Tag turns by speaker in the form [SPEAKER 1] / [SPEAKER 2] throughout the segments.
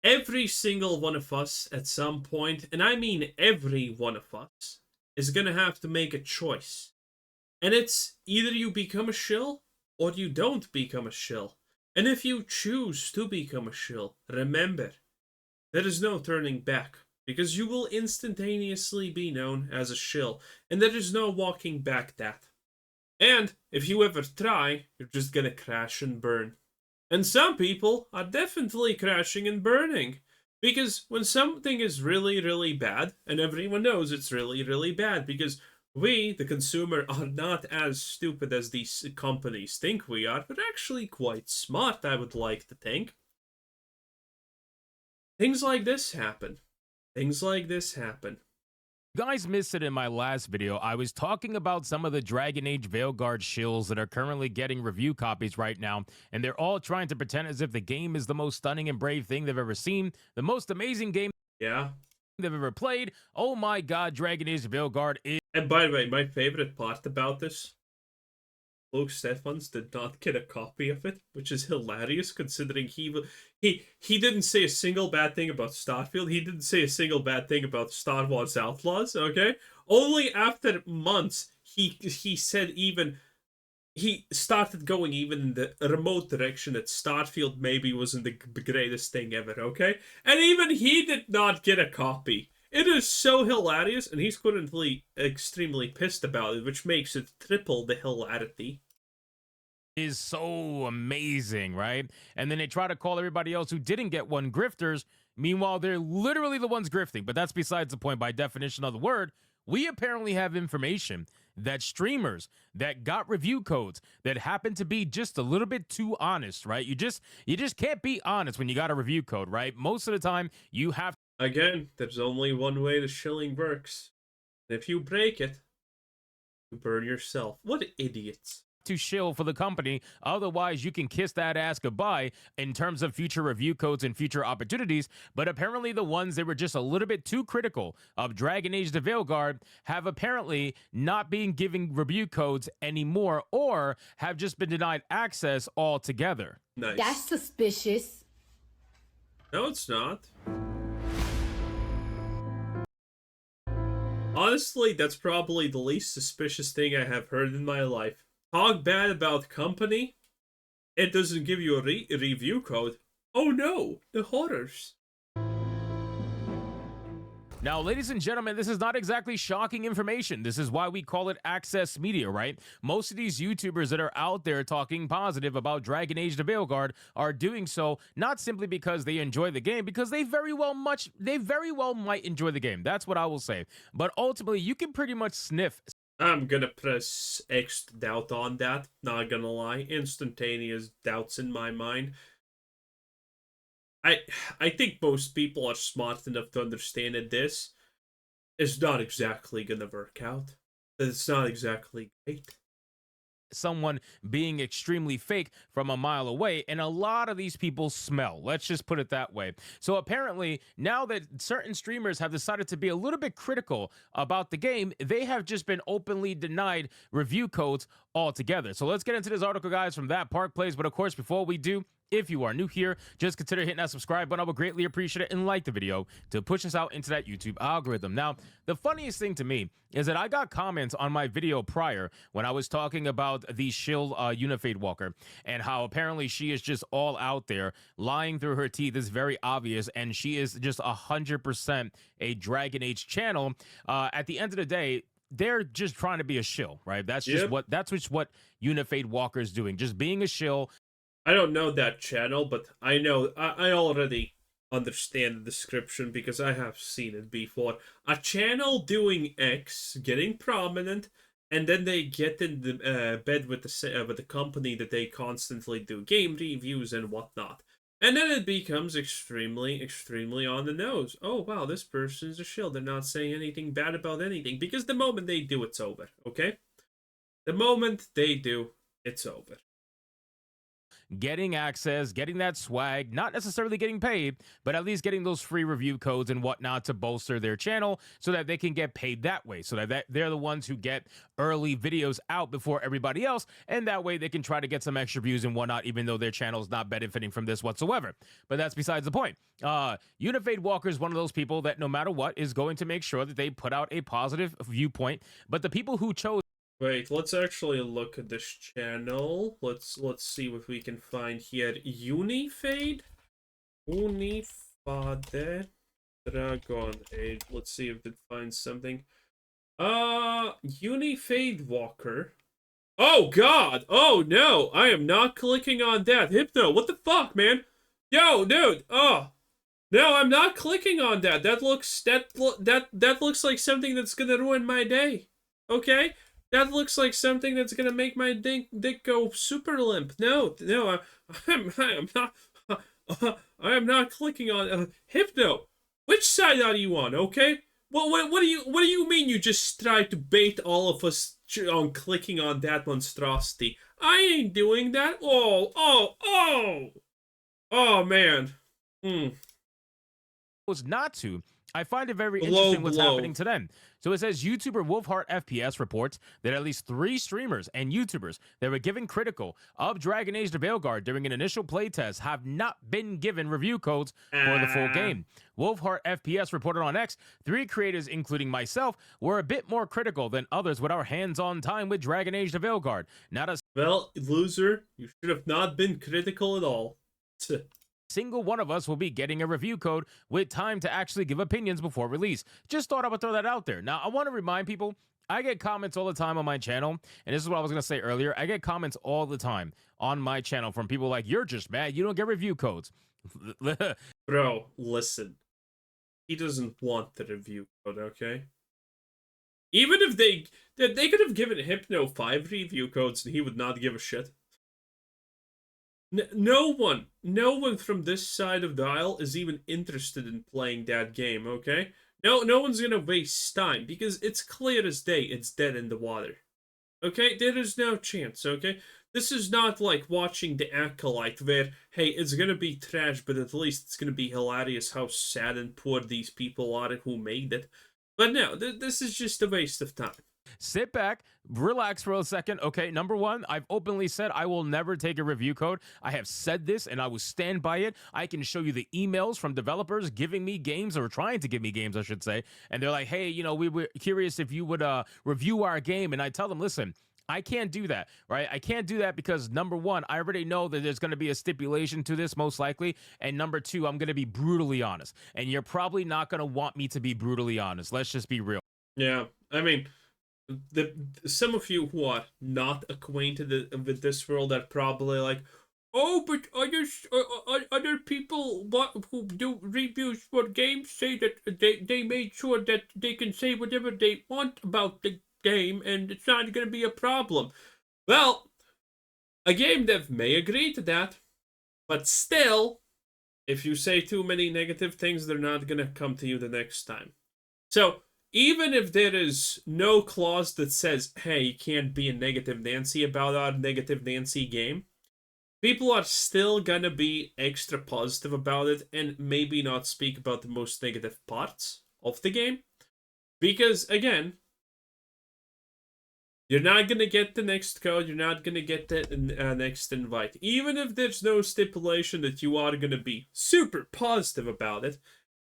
[SPEAKER 1] Every single one of us at some point, and I mean every one of us, is gonna have to make a choice. And it's either you become a shill or you don't become a shill. And if you choose to become a shill, remember, there is no turning back, because you will instantaneously be known as a shill, and there is no walking back that. And if you ever try, you're just gonna crash and burn. And some people are definitely crashing and burning. Because when something is really, really bad, and everyone knows it's really, really bad, because we, the consumer, are not as stupid as these companies think we are, but actually quite smart, I would like to think. Things like this happen. Things like this happen.
[SPEAKER 2] You guys missed it in my last video. I was talking about some of the Dragon Age Veilguard shills that are currently getting review copies right now, and they're all trying to pretend as if the game is the most stunning and brave thing they've ever seen, the most amazing game
[SPEAKER 1] Yeah.
[SPEAKER 2] they've ever played. Oh my god, Dragon Age Veilguard is...
[SPEAKER 1] And by the way, my favorite part about this, Luke Stephans did not get a copy of it, which is hilarious considering he didn't say a single bad thing about Starfield. He didn't say a single bad thing about Star Wars Outlaws. Okay, only after months he said even he started going even in the remote direction that Starfield maybe wasn't the greatest thing ever. Okay, and even he did not get a copy. It is so hilarious, and he's currently extremely pissed about it, which makes it triple the hilarity.
[SPEAKER 2] is so amazing, right? And then they try to call everybody else who didn't get one grifters. Meanwhile, they're literally the ones grifting. But that's besides the point by definition of the word. We apparently have information that streamers that got review codes that happen to be just a little bit too honest, right? You just can't be honest when you got a review code, right? Most of the time you have...
[SPEAKER 1] Again, there's only one way the shilling works. And if you break it, you burn yourself. What idiots.
[SPEAKER 2] to shill for the company. Otherwise, you can kiss that ass goodbye in terms of future review codes and future opportunities. But apparently, the ones that were just a little bit too critical of Dragon Age the Veilguard have apparently not been giving review codes anymore, or have just been denied access altogether.
[SPEAKER 1] Nice.
[SPEAKER 3] That's suspicious.
[SPEAKER 1] No, it's not. Honestly, that's probably the least suspicious thing I have heard in my life. Talk bad about company? It doesn't give you a review code. Oh no, the horrors.
[SPEAKER 2] Now, ladies and gentlemen, this is not exactly shocking information. This is why we call it access media, right? Most of these YouTubers that are out there talking positive about Dragon Age the Veilguard are doing so not simply because they enjoy the game, because they very well might enjoy the game. That's what I will say. But ultimately, you can pretty much sniff.
[SPEAKER 1] I'm gonna press X doubt on that, not gonna lie. Instantaneous doubts in my mind. I think most people are smart enough to understand that this is not exactly gonna work out. That it's not exactly great.
[SPEAKER 2] Someone being extremely fake from a mile away, and a lot of these people smell. Let's just put it that way. So apparently, now that certain streamers have decided to be a little bit critical about the game, they have just been openly denied review codes altogether. So let's get into this article, guys, from That Park Plays. But of course, before we do, if you are new here, just consider hitting that subscribe button. I would greatly appreciate it, and like the video to push us out into that YouTube algorithm. Now, the funniest thing to me is that I got comments on my video prior when I was talking about the shill Unifade Walker and how apparently she is just all out there lying through her teeth. Is very obvious, and she is just 100% a Dragon Age channel. At the end of the day, they're just trying to be a shill, right? That's just what Unifade Walker is doing, just being a shill.
[SPEAKER 1] I don't know that channel, but I know I already understand the description because I have seen it before. A channel doing X, getting prominent, and then they get in the bed with the company that they constantly do game reviews and whatnot. And then it becomes extremely, extremely on the nose. Oh, wow, this person's a shill. They're not saying anything bad about anything. Because the moment they do, it's over, okay? The moment they do, it's over.
[SPEAKER 2] getting access, getting that swag, not necessarily getting paid, but at least getting those free review codes and whatnot to bolster their channel so that they can get paid that way, so that they're the ones who get early videos out before everybody else, and that way they can try to get some extra views and whatnot, even though their channel's not benefiting from this whatsoever. But that's besides the point. Veilguard is one of those people that no matter what is going to make sure that they put out a positive viewpoint, but the people who chose
[SPEAKER 1] Wait, let's actually look at this channel. Let's see what we can find here. Unifade Dragon Age. Let's see if it finds something. Unifade Walker. Oh god! Oh no! I am not clicking on that. Hypno, what the fuck, man? Yo, dude! Oh! No, I'm not clicking on that. That looks like something that's gonna ruin my day. Okay? That looks like something that's gonna make my dick go super limp. No, I am not clicking on Hypno. Which side are you on? Okay. What do you mean you just tried to bait all of us on clicking on that monstrosity? I ain't doing that. Oh man.
[SPEAKER 2] Was not to. I find it very interesting what's happening to them. So it says YouTuber Wolfheart FPS reports that at least 3 streamers and YouTubers that were given critical of Dragon Age the Veilguard during an initial playtest have not been given review codes for the full game. Wolfheart FPS reported on X, 3 creators, including myself, were a bit more critical than others with our hands-on time with Dragon Age the Veilguard.
[SPEAKER 1] Well, loser, you should have not been critical at all.
[SPEAKER 2] Single one of us will be getting a review code with time to actually give opinions before release. Just thought I would throw that out there. Now, I want to remind people, I get comments all the time on my channel, and this is what I was going to say earlier. I get comments all the time on my channel from people like, you're just mad you don't get review codes.
[SPEAKER 1] Bro, listen. He doesn't want the review code, okay? Even if they could have given Hypno 5 review codes and he would not give a shit. No one from this side of the aisle is even interested in playing that game, okay? No one's gonna waste time, because it's clear as day it's dead in the water. Okay? There is no chance, okay? This is not like watching The Acolyte, where, hey, it's gonna be trash, but at least it's gonna be hilarious how sad and poor these people are who made it. But no, this is just a waste of time.
[SPEAKER 2] Sit back, relax for a second. Okay, number one, I've openly said I will never take a review code. I have said this and I will stand by it. I can show you the emails from developers giving me games, or trying to give me games, I should say. And they're like, hey, you know, we were curious if you would review our game. And I tell them, listen, I can't do that, right? I can't do that because, number one, I already know that there's going to be a stipulation to this, most likely. And number two, I'm going to be brutally honest. And you're probably not going to want me to be brutally honest. Let's just be real.
[SPEAKER 1] Yeah, I mean, some of you who are not acquainted with this world are probably like, oh, but other people who do reviews for games say that they made sure that they can say whatever they want about the game and it's not going to be a problem. Well, a game dev may agree to that, but still, if you say too many negative things, they're not going to come to you the next time. So, even if there is no clause that says, hey, you can't be a negative Nancy about our negative Nancy game, people are still gonna be extra positive about it and maybe not speak about the most negative parts of the game. Because, again, you're not gonna get the next code, you're not gonna get the next invite. Even if there's no stipulation that you are gonna be super positive about it,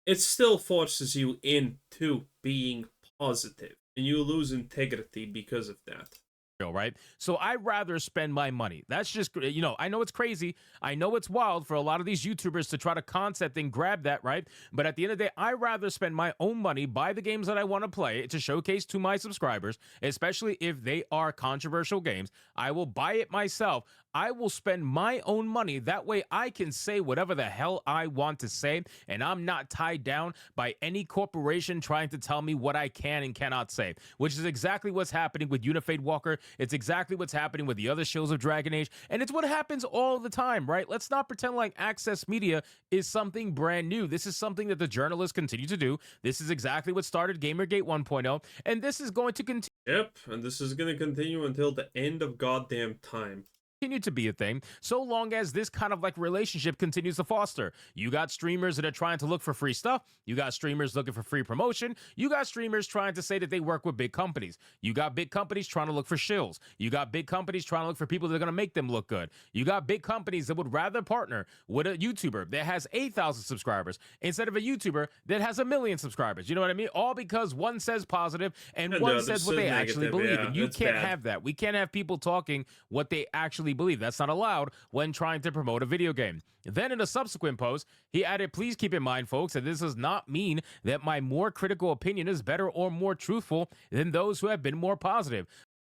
[SPEAKER 1] it still forces you into being positive, and you lose integrity because of that.
[SPEAKER 2] Right? So I'd rather spend my money. That's just, you know, I know it's crazy. I know it's wild for a lot of these YouTubers to try to concept and grab that, right? But at the end of the day, I'd rather spend my own money, buy the games that I want to play to showcase to my subscribers, especially if they are controversial games. I will buy it myself. I will spend my own money. That way I can say whatever the hell I want to say, and I'm not tied down by any corporation trying to tell me what I can and cannot say, which is exactly what's happening with Veilguard. It's exactly what's happening with the other Shills of Dragon Age, and it's what happens all the time, right? Let's not pretend like Access Media is something brand new. This is something that the journalists continue to do. This is exactly what started Gamergate 1.0, and this is going to continue.
[SPEAKER 1] Yep, and this is going to continue until the end of goddamn time.
[SPEAKER 2] continue to be a thing so long as this kind of like relationship continues to foster. You got streamers that are trying to look for free stuff. You got streamers looking for free promotion. You got streamers trying to say that they work with big companies. You got big companies trying to look for shills. You got big companies trying to look for people that are going to make them look good. You got big companies that would rather partner with a YouTuber that has 8,000 subscribers instead of a YouTuber that has 1,000,000 subscribers. You know what I mean? All because one says positive and
[SPEAKER 1] And
[SPEAKER 2] one
[SPEAKER 1] the
[SPEAKER 2] says
[SPEAKER 1] other
[SPEAKER 2] what they
[SPEAKER 1] says
[SPEAKER 2] actually
[SPEAKER 1] negative.
[SPEAKER 2] believe.
[SPEAKER 1] Yeah,
[SPEAKER 2] And you
[SPEAKER 1] it's
[SPEAKER 2] can't
[SPEAKER 1] bad.
[SPEAKER 2] have that. We can't have people talking what they actually believe. That's not allowed when trying to promote a video game. Then in a subsequent post, he added, please keep in mind, folks, that this does not mean that my more critical opinion is better or more truthful than those who have been more positive.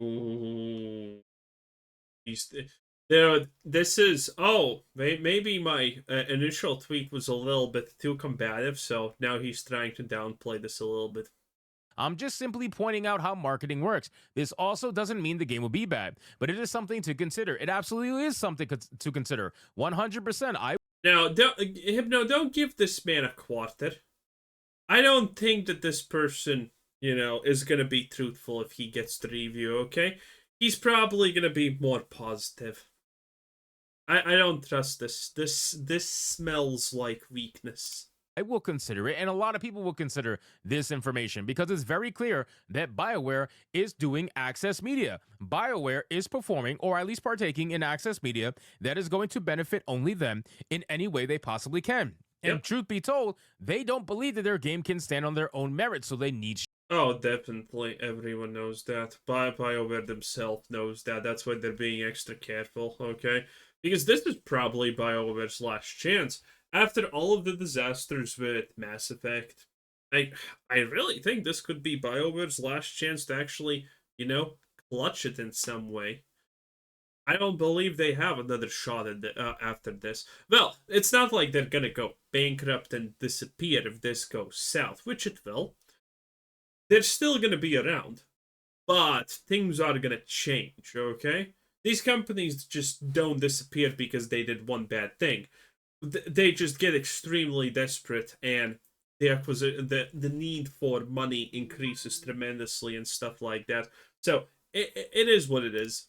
[SPEAKER 1] Mm, he's- this is maybe my initial tweet was a little bit too combative, so now he's trying to downplay this a little bit.
[SPEAKER 2] I'm just simply pointing out how marketing works. This also doesn't mean the game will be bad, but it is something to consider. It absolutely is something to consider. 100%.
[SPEAKER 1] Now, Hypno, don't give this man a quarter. I don't think that this person, is gonna be truthful if he gets the review. Okay, he's probably gonna be more positive. I don't trust this. This smells like weakness.
[SPEAKER 2] I will consider it, and a lot of people will consider this information because it's very clear that BioWare is doing access media. BioWare is performing, or at least partaking in access media that is going to benefit only them in any way they possibly can. And
[SPEAKER 1] Yep.
[SPEAKER 2] truth be told, they don't believe that their game can stand on their own merit, so they need
[SPEAKER 1] Oh, definitely. Everyone knows that. BioWare themselves knows that. That's why they're being extra careful, okay? Because this is probably BioWare's last chance. After all of the disasters with Mass Effect, I really think this could be BioWare's last chance to actually, clutch it in some way. I don't believe they have another shot at after this. Well, it's not like they're gonna go bankrupt and disappear if this goes south, which it will. They're still gonna be around, but things are gonna change, okay? These companies just don't disappear because they did one bad thing. They just get extremely desperate, and the need for money increases tremendously and stuff like that. So it is what it is.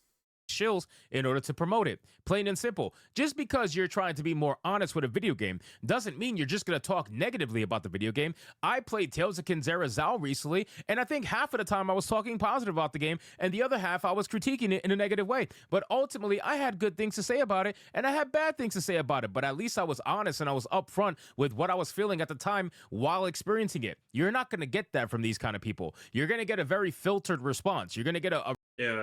[SPEAKER 2] Shills in order to promote it. Plain and simple. Just because you're trying to be more honest with a video game doesn't mean you're just going to talk negatively about the video game. I played Tales of Kinzera Zal recently, and I think half of the time I was talking positive about the game, and the other half I was critiquing it in a negative way. But ultimately, I had good things to say about it, and I had bad things to say about it. But at least I was honest and I was upfront with what I was feeling at the time while experiencing it. You're not going to get that from these kind of people. You're going to get a very filtered response. You're going to get a
[SPEAKER 1] Yeah,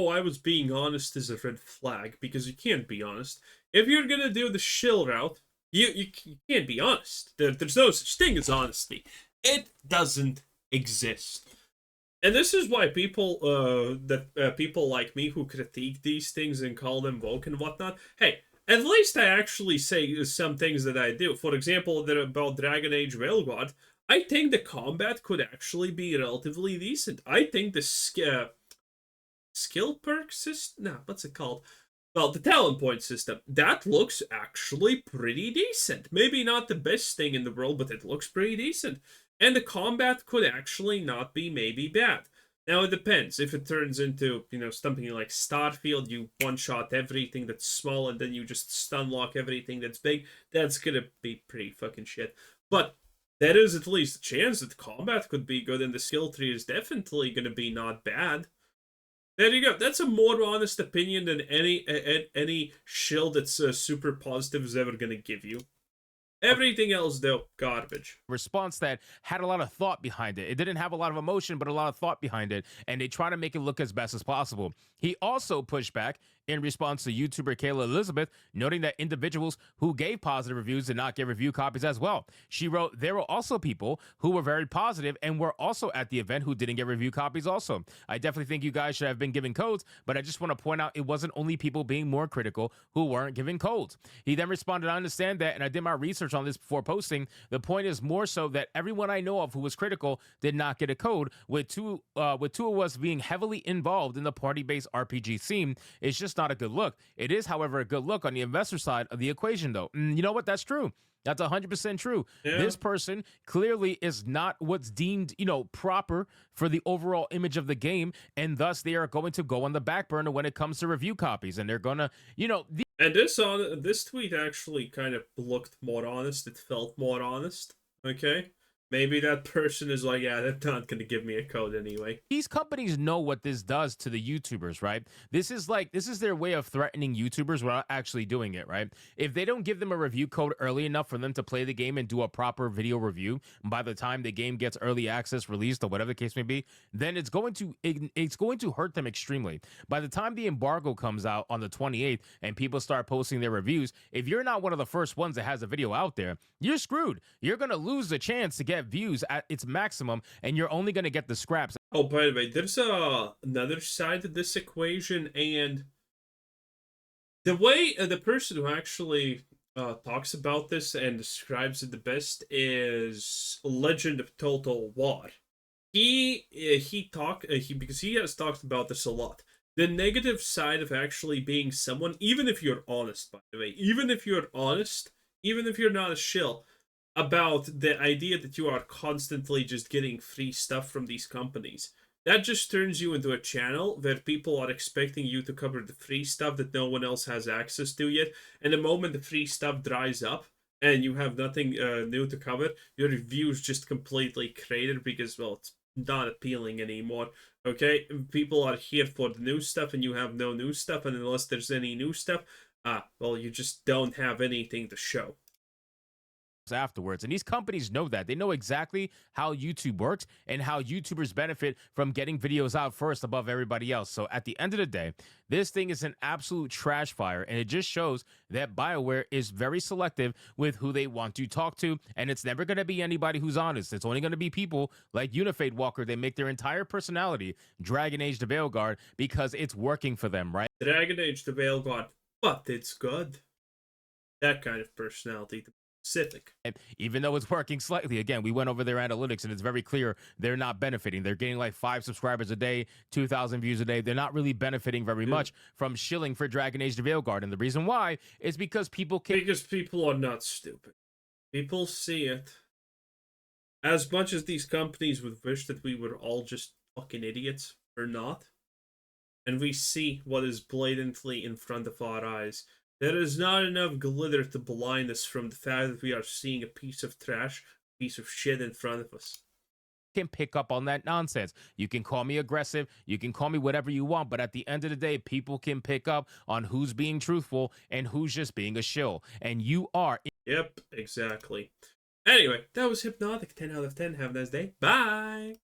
[SPEAKER 1] I was being honest is a red flag because you can't be honest. If you're gonna do the shill route, you can't be honest. There's no such thing as honesty. It doesn't exist. And this is why people people like me who critique these things and call them woke and whatnot, hey, at least I actually say some things that I do. For example, about Dragon Age Veilguard, I think the combat could actually be relatively decent. I think the skill perk system, what's it called? Well, the talent point system, that looks actually pretty decent. Maybe not the best thing in the world, but it looks pretty decent. And the combat could actually not be maybe bad. Now, it depends. If it turns into, something like Starfield, you one-shot everything that's small and then you just stun-lock everything that's big, that's gonna be pretty fucking shit. But there is at least a chance that combat could be good, and the skill tree is definitely going to be not bad. There you go. That's a more honest opinion than any shield that's super positive is ever going to give you. Everything else, though, garbage.
[SPEAKER 2] response that had a lot of thought behind it. It didn't have a lot of emotion, but a lot of thought behind it, and they try to make it look as best as possible. He also pushed back in response to YouTuber Kayla Elizabeth, noting that individuals who gave positive reviews did not get review copies as well. She wrote, there were also people who were very positive and were also at the event who didn't get review copies also. I definitely think you guys should have been giving codes, but I just want to point out it wasn't only people being more critical who weren't giving codes. He then responded, I understand that, and I did my research on this before posting. The point is more so that everyone I know of who was critical did not get a code, with two of us being heavily involved in the party-based RPG scene. It's just not a good look. It is, however, a good look on the investor side of the equation, though. And you know what? That's true. That's 100% true.
[SPEAKER 1] Yeah.
[SPEAKER 2] This person clearly is not what's deemed, proper for the overall image of the game, and thus they are going to go on the back burner when it comes to review copies, and they're gonna,
[SPEAKER 1] And this tweet actually kind of looked more honest. It felt more honest. Okay, maybe that person is like, yeah, they're not gonna give me a code anyway.
[SPEAKER 2] these companies know what this does to the YouTubers, right? This is their way of threatening YouTubers without actually doing it, right? If they don't give them a review code early enough for them to play the game and do a proper video review, by the time the game gets early access released or whatever the case may be, then it's going to hurt them extremely. By the time the embargo comes out on the 28th and people start posting their reviews, if you're not one of the first ones that has a video out there, you're screwed. You're going to lose the chance to get views at its maximum, and you're only going to get the scraps.
[SPEAKER 1] Oh, by the way, there's another side to this equation, and the way the person who actually talks about this and describes it the best is Legend of Total War. Because he has talked about this a lot. The negative side of actually being someone, even if you're honest, by the way, even if you're honest, even if you're not a shill, about the idea that you are constantly just getting free stuff from these companies. That just turns you into a channel where people are expecting you to cover the free stuff that no one else has access to yet. And the moment the free stuff dries up and you have nothing new to cover, your views just completely crater because, well, it's not appealing anymore. Okay? People are here for the new stuff and you have no new stuff. And unless there's any new stuff, well, you just don't have anything to show
[SPEAKER 2] Afterwards, and these companies know that. They know exactly how YouTube works and how YouTubers benefit from getting videos out first above everybody else. So at the end of the day, this thing is an absolute trash fire, and it just shows that BioWare is very selective with who they want to talk to, and it's never going to be anybody who's honest. It's only going to be people like Unifade Walker. They make their entire personality Dragon Age the Veilguard because it's working for them, right?
[SPEAKER 1] Dragon Age the Veilguard, but it's good. That kind of personality. Specific.
[SPEAKER 2] And even though it's working slightly, again, we went over their analytics and it's very clear they're not benefiting. They're getting like 5 subscribers a day, 2,000 views a day. They're not really benefiting very much from shilling for Dragon Age the Veilguard. And the reason why is because people
[SPEAKER 1] are not stupid. People see it. As much as these companies would wish that we were all just fucking idiots, we're not. And we see what is blatantly in front of our eyes. There is not enough glitter to blind us from the fact that we are seeing a piece of trash, a piece of shit in front of us.
[SPEAKER 2] Can pick up on that nonsense. You can call me aggressive, you can call me whatever you want, but at the end of the day, people can pick up on who's being truthful and who's just being a shill. And you are.
[SPEAKER 1] Yep, exactly. Anyway, that was Hypnotic. 10 out of 10. Have a nice day. Bye!